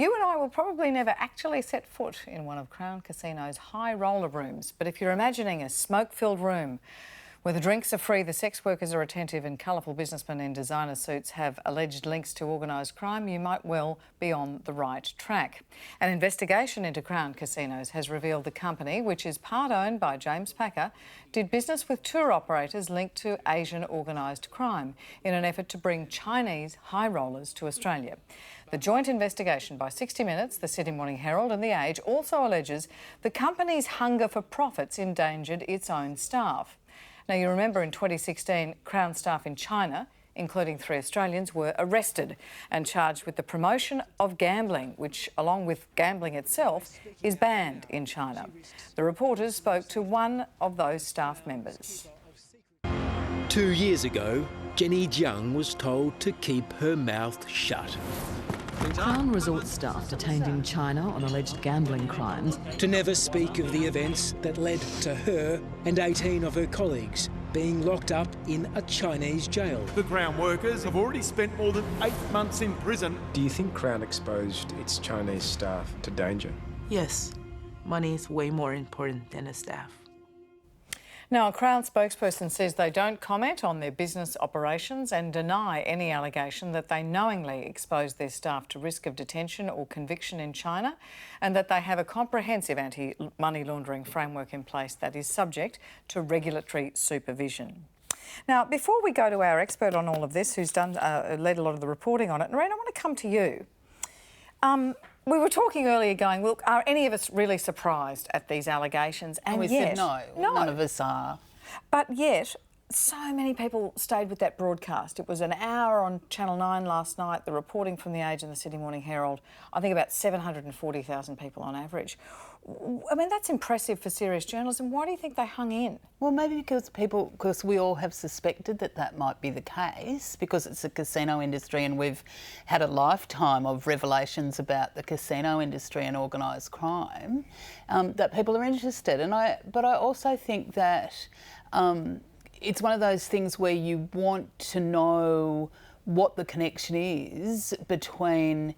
You and I will probably never actually set foot in one of Crown Casino's high roller rooms, but if you're imagining a smoke-filled room where the drinks are free, the sex workers are attentive and colourful businessmen in designer suits have alleged links to organised crime, you might well be on the right track. An investigation into Crown Casinos has revealed the company, which is part owned by James Packer, did business with tour operators linked to Asian organised crime in an effort to bring Chinese high rollers to Australia. The joint investigation by 60 Minutes, the Sydney Morning Herald and The Age also alleges the company's hunger for profits endangered its own staff. Now, you remember in 2016, Crown staff in China, including 3 Australians, were arrested and charged with the promotion of gambling, which, along with gambling itself, is banned in China. The reporters spoke to one of those staff members. 2 years ago, Jenny Jiang was told to keep her mouth shut. Crown Resort staff detained in China on alleged gambling crimes. To never speak of the events that led to her and 18 of her colleagues being locked up in a Chinese jail. The Crown workers have already spent more than 8 months in prison. Do you think Crown exposed its Chinese staff to danger? Yes. Money is way more important than the staff. Now, a Crown spokesperson says they don't comment on their business operations and deny any allegation that they knowingly exposed their staff to risk of detention or conviction in China, and that they have a comprehensive anti-money laundering framework in place that is subject to regulatory supervision. Now, before we go to our expert on all of this, who's led a lot of the reporting on it, Nareen, I want to come to you. We were talking earlier going, look, are any of us really surprised at these allegations? And we said no, none of us are. But yet, so many people stayed with that broadcast. It was an hour on Channel 9 last night, the reporting from The Age and the Sydney Morning Herald, I think about 740,000 people on average. I mean, that's impressive for serious journalism. Why do you think they hung in? Well, maybe because we all have suspected that that might be the case, because it's a casino industry and we've had a lifetime of revelations about the casino industry and organised crime, that people are interested. But I also think that it's one of those things where you want to know what the connection is between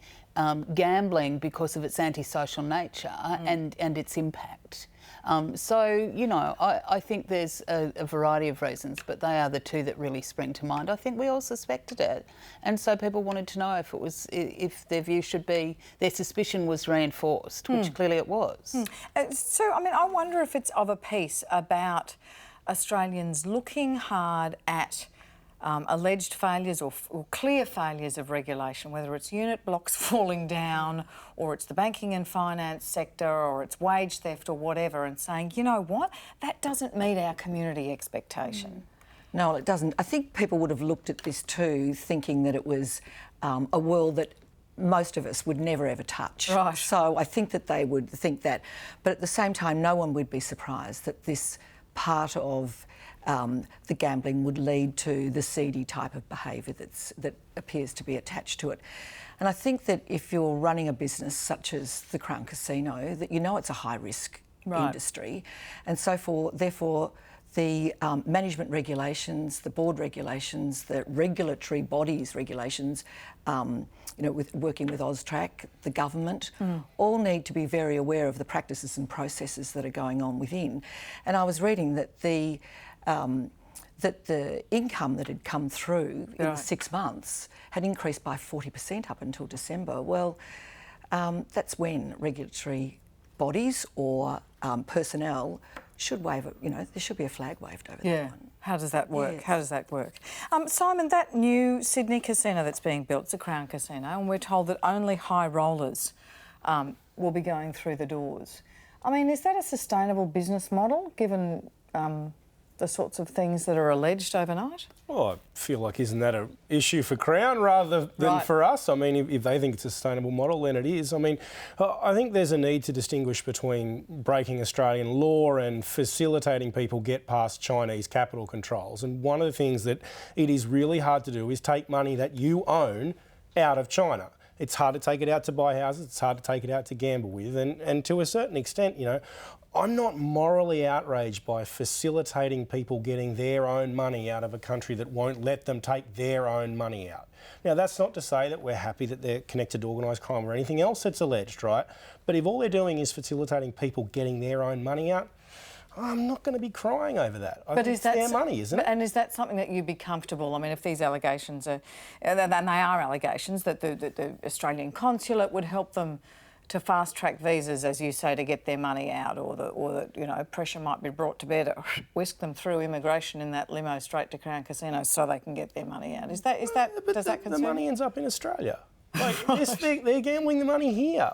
gambling because of its antisocial nature and its impact. So, you know, I think there's a variety of reasons, but they are the two that really spring to mind. I think we all suspected it, and so people wanted to know if their view should be, their suspicion was reinforced, which clearly it was. So, I mean, I wonder if it's of a piece about Australians looking hard at alleged failures or clear failures of regulation, whether it's unit blocks falling down or it's the banking and finance sector or it's wage theft or whatever, and saying, you know what, that doesn't meet our community expectation. No, it doesn't. I think people would have looked at this too thinking that it was a world that most of us would never ever touch. Right. So I think that they would think that. But at the same time, no one would be surprised that this part of the gambling would lead to the seedy type of behaviour that appears to be attached to it. And I think that if you're running a business such as the Crown Casino, that you know it's a high-risk industry, and so therefore the management regulations, the board regulations, the regulatory bodies regulations, you know, with working with Austrac, the government, all need to be very aware of the practices and processes that are going on within. And I was reading that the income that had come through in 6 months had increased by 40% up until December. Well, that's when regulatory bodies or personnel should wave it, you know, there should be a flag waved over that one. How does that work? Yes. How does that work? Simon, that new Sydney casino that's being built, it's a Crown Casino, and we're told that only high rollers will be going through the doors. I mean, is that a sustainable business model, given the sorts of things that are alleged overnight? Well, I feel like isn't that an issue for Crown rather than for us? I mean, if they think it's a sustainable model, then it is. I mean, I think there's a need to distinguish between breaking Australian law and facilitating people get past Chinese capital controls. And one of the things that it is really hard to do is take money that you own out of China. It's hard to take it out to buy houses. It's hard to take it out to gamble with. And to a certain extent, you know, I'm not morally outraged by facilitating people getting their own money out of a country that won't let them take their own money out. Now, that's not to say that we're happy that they're connected to organised crime or anything else that's alleged, right? But if all they're doing is facilitating people getting their own money out, I'm not going to be crying over that. I think it's their money, isn't it? And is that something that you'd be comfortable? I mean, if these allegations are, and they are allegations, that the Australian consulate would help them to fast-track visas, as you say, to get their money out, or that you know, pressure might be brought to bear to whisk them through immigration in that limo straight to Crown casinos so they can get their money out. Does that concern the money ends up in Australia. Like, they're gambling the money here.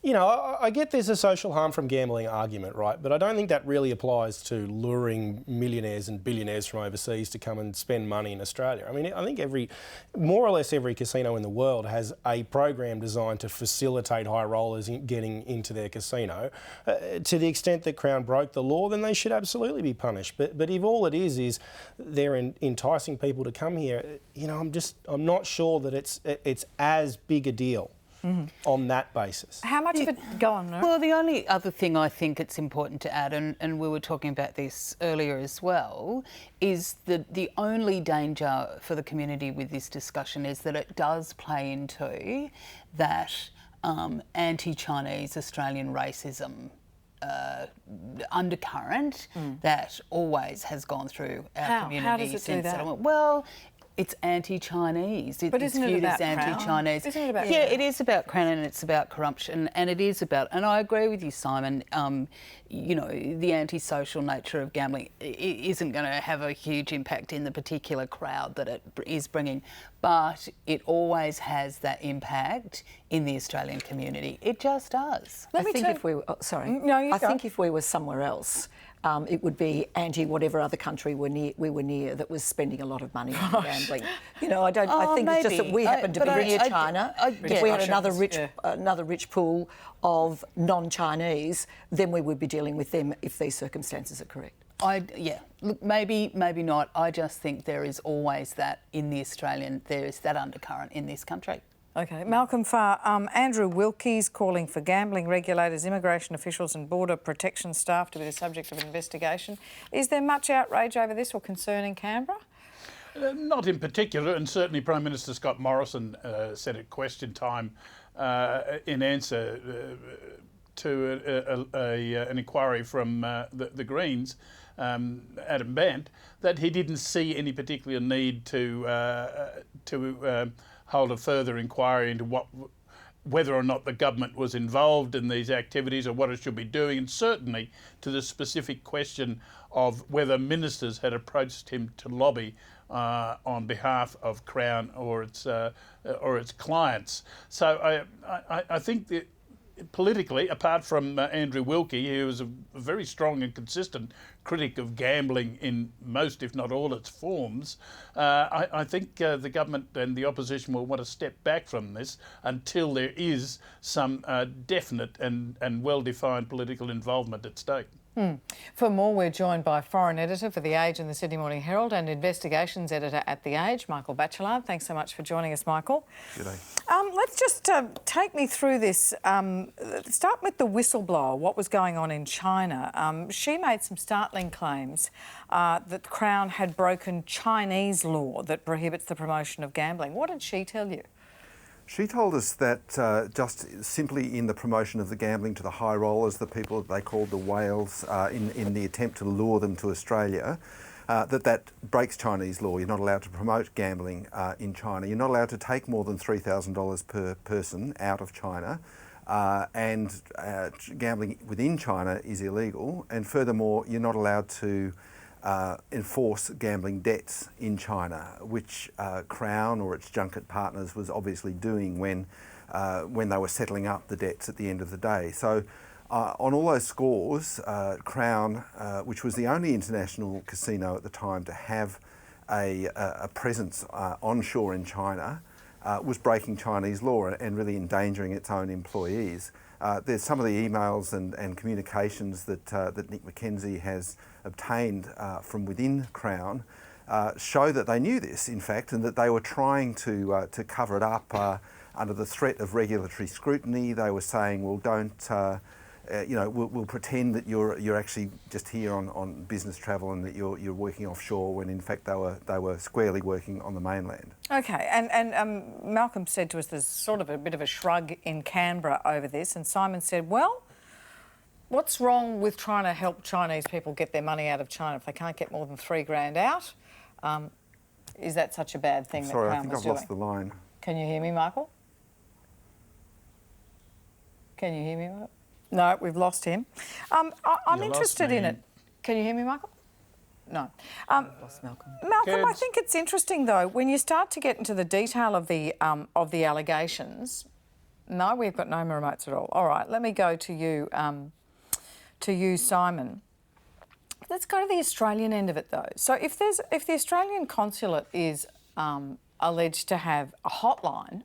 You know, I get there's a social harm from gambling argument, right? But I don't think that really applies to luring millionaires and billionaires from overseas to come and spend money in Australia. I mean, I think more or less every casino in the world has a program designed to facilitate high rollers getting into their casino. To the extent that Crown broke the law, then they should absolutely be punished. But if all it is they're enticing people to come here, you know, I'm not sure that it's as big a deal. On that basis. How much of it... Go on, Nareen. Well, the only other thing I think it's important to add, and we were talking about this earlier as well, is that the only danger for the community with this discussion is that it does play into that anti-Chinese Australian racism undercurrent that always has gone through our community. How does it do that? Settlement. Well, it's anti-Chinese. But isn't it about anti-Chinese. Isn't it about Crown? It is about Crown, and it's about corruption, and it is about. And I agree with you, Simon. You know, the antisocial nature of gambling isn't going to have a huge impact in the particular crowd that it is bringing, but it always has that impact in the Australian community. It just does. I think if we were somewhere else, it would be anti whatever other country we were near that was spending a lot of money on gambling. You know, I think it's just that we happen to be near China. If we had another rich pool of non-Chinese, then we would be dealing with them if these circumstances are correct. Look, maybe not. I just think there is always that in the Australian, there is that undercurrent in this country. OK. Malcolm Farr, Andrew Wilkie's calling for gambling regulators, immigration officials and border protection staff to be the subject of an investigation. Is there much outrage over this or concern in Canberra? Not in particular, and certainly Prime Minister Scott Morrison said at question time in answer to an inquiry from the Greens, Adam Bant, that he didn't see any particular need to hold a further inquiry into whether or not the government was involved in these activities or what it should be doing, and certainly to the specific question of whether ministers had approached him to lobby on behalf of Crown or its clients. So I think that politically, apart from Andrew Wilkie, who was a very strong and consistent critic of gambling in most, if not all, its forms, I think the government and the opposition will want to step back from this until there is some definite and well-defined political involvement at stake. For more, we're joined by foreign editor for The Age and the Sydney Morning Herald and investigations editor at The Age, Michael Bachelard. Thanks so much for joining us, Michael. G'day. Let's just take me through this. Start with the whistleblower, what was going on in China. She made some startling claims that Crown had broken Chinese law that prohibits the promotion of gambling. What did she tell you? She told us that just simply in the promotion of the gambling to the high rollers, the people that they called the whales, in the attempt to lure them to Australia, that breaks Chinese law. You're not allowed to promote gambling in China. You're not allowed to take more than $3,000 per person out of China. And gambling within China is illegal. And furthermore, you're not allowed to enforce gambling debts in China, which Crown or its junket partners was obviously doing when they were settling up the debts at the end of the day. So on all those scores, Crown, which was the only international casino at the time to have a presence onshore in China, was breaking Chinese law and really endangering its own employees. There's some of the emails and communications that Nick McKenzie has obtained from within Crown show that they knew this, in fact, and that they were trying to cover it up under the threat of regulatory scrutiny, they were saying, well, don't, we'll pretend that you're actually just here on business travel and that you're working offshore, when in fact they were squarely working on the mainland. Okay, and Malcolm said to us there's sort of a bit of a shrug in Canberra over this, and Simon said, well, what's wrong with trying to help Chinese people get their money out of China if they can't get more than $3,000 out? Is that such a bad thing that Crown was doing? Sorry, I think I've lost the line. Can you hear me, Michael? Can you hear me, Michael? No, we've lost him. I'm interested in it. Can you hear me, Michael? No. Lost Malcolm. Malcolm, I think it's interesting though when you start to get into the detail of the allegations. No, we've got no remotes at all. All right, let me go to you, Simon. Let's go to the Australian end of it though. So if the Australian consulate is alleged to have a hotline,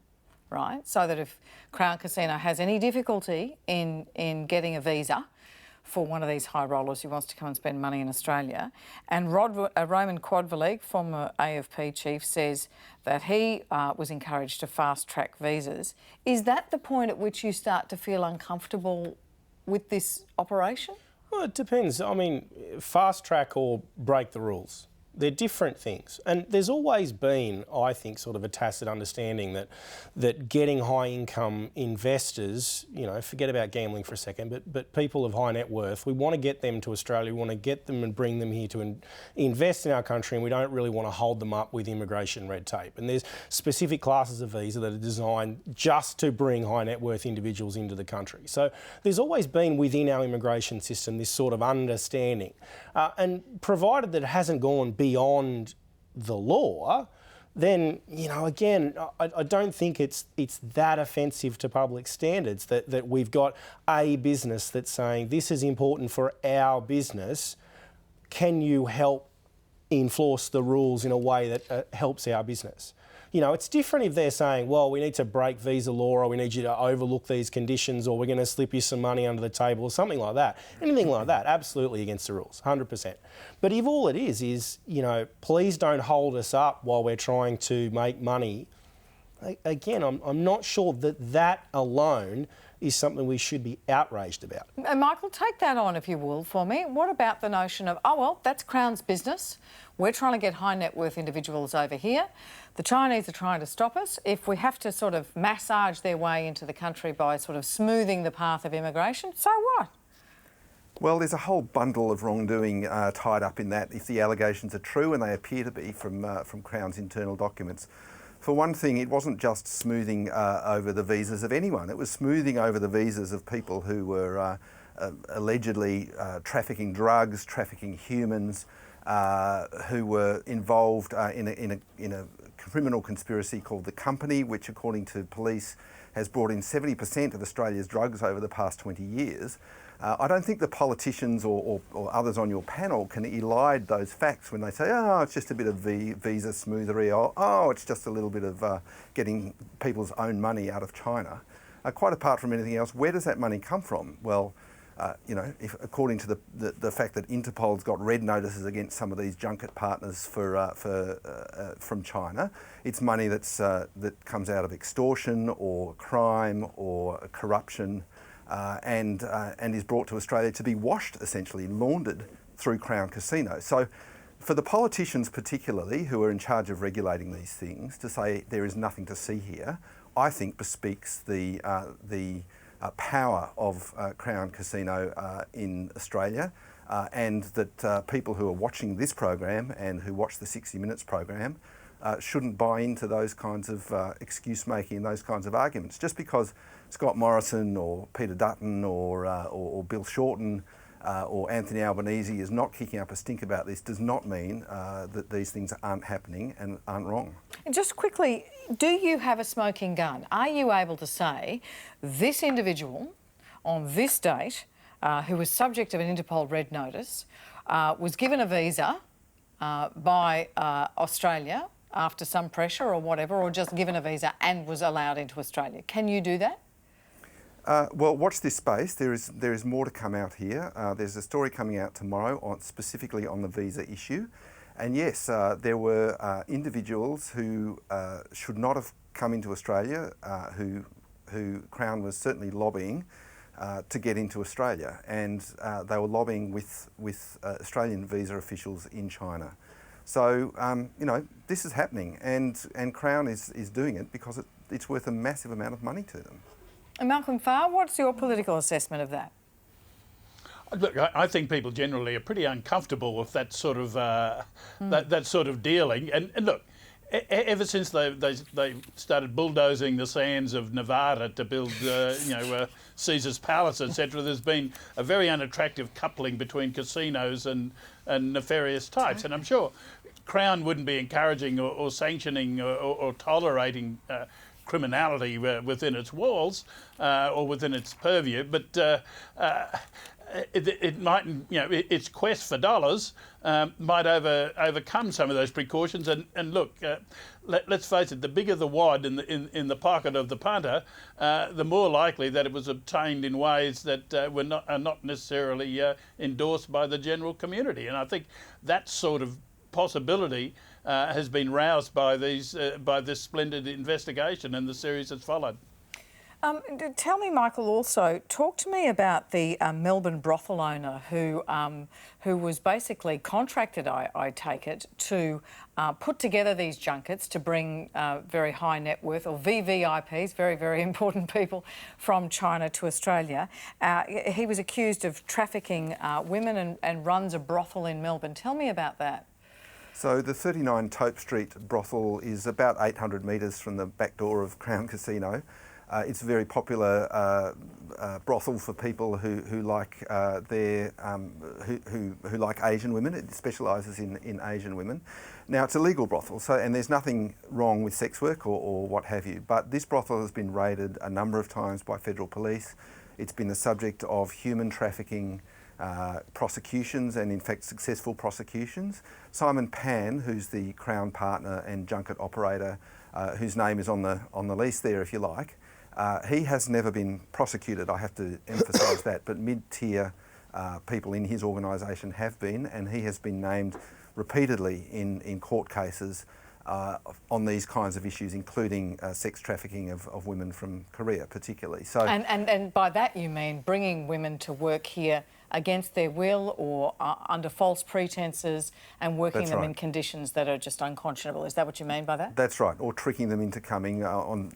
right, so that if Crown Casino has any difficulty in getting a visa for one of these high rollers who wants to come and spend money in Australia, and Roman Quadvalig, former AFP chief, says that he was encouraged to fast-track visas, is that the point at which you start to feel uncomfortable with this operation? Well, it depends. I mean, fast-track or break the rules. They're different things. And there's always been, I think, sort of a tacit understanding that getting high-income investors, forget about gambling for a second, but people of high net worth, we want to get them to Australia, we want to get them and bring them here to invest in our country, and we don't really want to hold them up with immigration red tape. And there's specific classes of visa that are designed just to bring high net worth individuals into the country. So there's always been within our immigration system this sort of understanding. And provided that it hasn't gone beyond the law, then, again, I don't think it's that offensive to public standards that we've got a business that's saying this is important for our business. Can you help enforce the rules in a way that helps our business? It's different if they're saying, well, we need to break visa law, or we need you to overlook these conditions, or we're going to slip you some money under the table, or something like that. Anything like that, absolutely against the rules, 100%. But if all it is, please don't hold us up while we're trying to make money, again, I'm not sure that alone is something we should be outraged about. And Michael, take that on, if you will, for me. What about the notion of, oh, well, that's Crown's business. We're trying to get high net worth individuals over here. The Chinese are trying to stop us. If we have to sort of massage their way into the country by sort of smoothing the path of immigration, so what? Well, there's a whole bundle of wrongdoing tied up in that, if the allegations are true, and they appear to be from Crown's internal documents. For one thing, it wasn't just smoothing over the visas of anyone. It was smoothing over the visas of people who were allegedly trafficking drugs, trafficking humans, who were involved in a criminal conspiracy called The Company, which, according to police, has brought in 70% of Australia's drugs over the past 20 years. I don't think the politicians or others on your panel can elide those facts when they say, oh, it's just a bit of visa smoothery, or oh, it's just a little bit of getting people's own money out of China. Quite apart from anything else, where does that money come from? Well, if according to the fact that Interpol's got red notices against some of these junket partners from China, it's money that comes out of extortion or crime or corruption, and is brought to Australia to be washed, essentially laundered through Crown Casino. So, for the politicians particularly who are in charge of regulating these things to say there is nothing to see here, I think bespeaks the power of Crown Casino in Australia, and that people who are watching this program and who watch the 60 Minutes program shouldn't buy into those kinds of excuse-making and those kinds of arguments. Just because Scott Morrison or Peter Dutton or Bill Shorten or Anthony Albanese is not kicking up a stink about this does not mean that these things aren't happening and aren't wrong. And just quickly, do you have a smoking gun? Are you able to say this individual on this date, who was subject of an Interpol red notice, was given a visa by Australia after some pressure or whatever, or just given a visa and was allowed into Australia? Can you do that? Well, watch this space. There is more to come out here. There's a story coming out tomorrow specifically on the visa issue, And yes, there were individuals who should not have come into Australia, who Crown was certainly lobbying to get into Australia, and they were lobbying with Australian visa officials in China. So you know, this is happening, and Crown is doing it because it's worth a massive amount of money to them. And Malcolm Farr, what's your political assessment of that? Look, I think people generally are pretty uncomfortable with that sort of that sort of dealing. And look, ever since they started bulldozing the sands of Nevada to build, Caesar's Palace, etc., there's been a very unattractive coupling between casinos and nefarious types. And I'm sure Crown wouldn't be encouraging or sanctioning or tolerating criminality within its walls or within its purview, but it might, its quest for dollars might overcome some of those precautions. And look, let's face it: the bigger the wad in the pocket of the punter, the more likely that it was obtained in ways that are not necessarily endorsed by the general community. And I think that sort of possibility has been roused by this splendid investigation and the series that's followed. Tell me, Michael, also, talk to me about the Melbourne brothel owner who was basically contracted, I take it, to put together these junkets to bring very high net worth, or VVIPs, very, very important people, from China to Australia. He was accused of trafficking women and runs a brothel in Melbourne. Tell me about that. So the 39 Tope Street brothel is about 800 metres from the back door of Crown Casino. It's a very popular brothel for people who like who like Asian women. It specialises in Asian women. Now, it's a legal brothel, and there's nothing wrong with sex work or what have you. But this brothel has been raided a number of times by federal police. It's been the subject of human trafficking prosecutions, and in fact successful prosecutions. Simon Pan, who's the Crown partner and junket operator, whose name is on the lease there, if you like. He has never been prosecuted, I have to emphasise that, but mid-tier people in his organisation have been, and he has been named repeatedly in court cases on these kinds of issues, including sex trafficking of women from Korea particularly. So, and by that you mean bringing women to work here against their will or under false pretences and working them in conditions that are just unconscionable. Is that what you mean by that? That's right, or tricking them into coming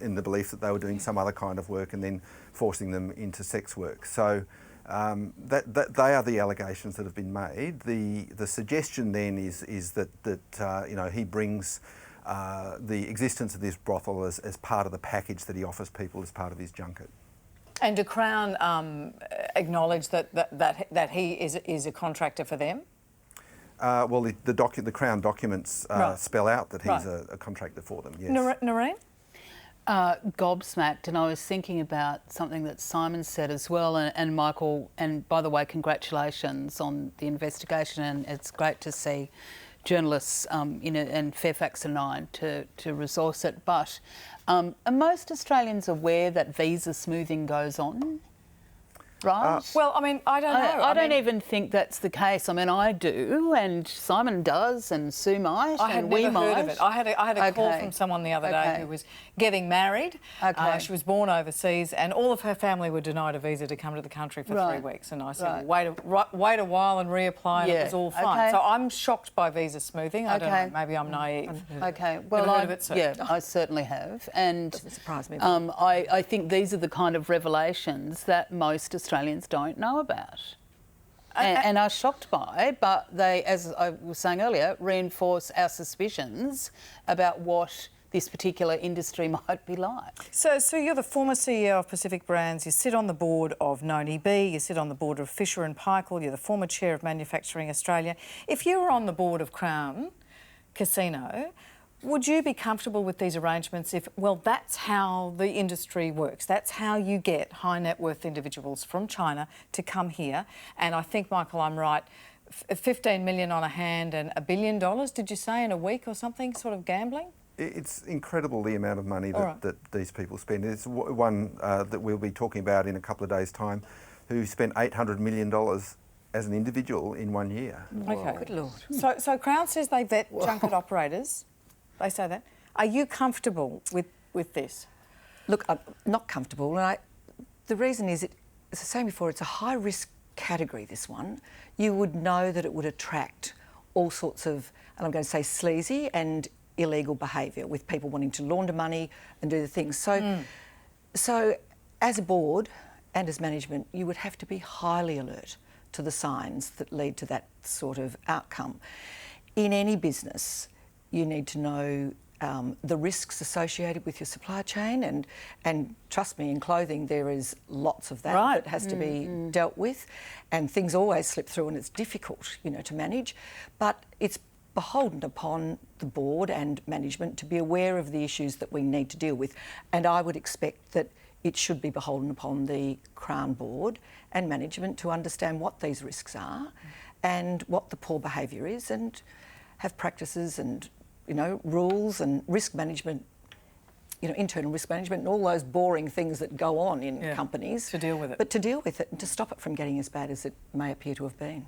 in the belief that they were doing some other kind of work and then forcing them into sex work. So that they are the allegations that have been made. The suggestion then is that he brings the existence of this brothel as part of the package that he offers people as part of his junket. And do Crown acknowledge that he is a contractor for them? Well, the Crown documents spell out that he's a contractor for them, yes. Nareen? Gobsmacked, and I was thinking about something that Simon said as well, and Michael, and by the way, congratulations on the investigation, and it's great to see journalists and Fairfax and Nine to resource it. But are most Australians aware that visa smoothing goes on? Right? Well, I mean, I don't know. I don't even think that's the case. I mean, I do, and Simon does, and Sue might, and we might. I had never heard of it. I had a call from someone the other day who was getting married. She was born overseas, and all of her family were denied a visa to come to the country for 3 weeks. And I said, well, wait a while and reapply, and it was all fine. So I'm shocked by visa smoothing. I don't know. Maybe I'm naive. Well, heard of it, so. Yeah, I certainly have, and doesn't surprise me. I think these are the kind of revelations that most Australians don't know about and are shocked by, but they, as I was saying earlier, reinforce our suspicions about what this particular industry might be like. So you're the former CEO of Pacific Brands, you sit on the board of Noni B, you sit on the board of Fisher & Paykel, you're the former chair of Manufacturing Australia. If you were on the board of Crown Casino, would you be comfortable with these arrangements if, well, that's how the industry works? That's how you get high net worth individuals from China to come here. And I think, Michael, I'm right, 15 million on a hand and $1 billion, did you say, in a week or something, sort of gambling? It's incredible the amount of money that these people spend. There's one that we'll be talking about in a couple of days' time who spent $800 million as an individual in 1 year. Okay. Good Lord. So Crown says they vet junket operators. They say that. Are you comfortable with this? Look, I'm not comfortable, and the reason is, as I was saying before, it's a high-risk category, this one. You would know that it would attract all sorts of, and I'm going to say sleazy and illegal behaviour, with people wanting to launder money and do the things. So as a board and as management, you would have to be highly alert to the signs that lead to that sort of outcome. In any business, you need to know the risks associated with your supply chain, and trust me, in clothing there is lots of that that has to be dealt with, and things always slip through and it's difficult, you know, to manage. But it's beholden upon the board and management to be aware of the issues that we need to deal with, and I would expect that it should be beholden upon the Crown board and management to understand what these risks are and what the poor behaviour is, and have practices and, you know, rules and risk management, you know, internal risk management and all those boring things that go on in companies. To deal with it. But to deal with it and to stop it from getting as bad as it may appear to have been.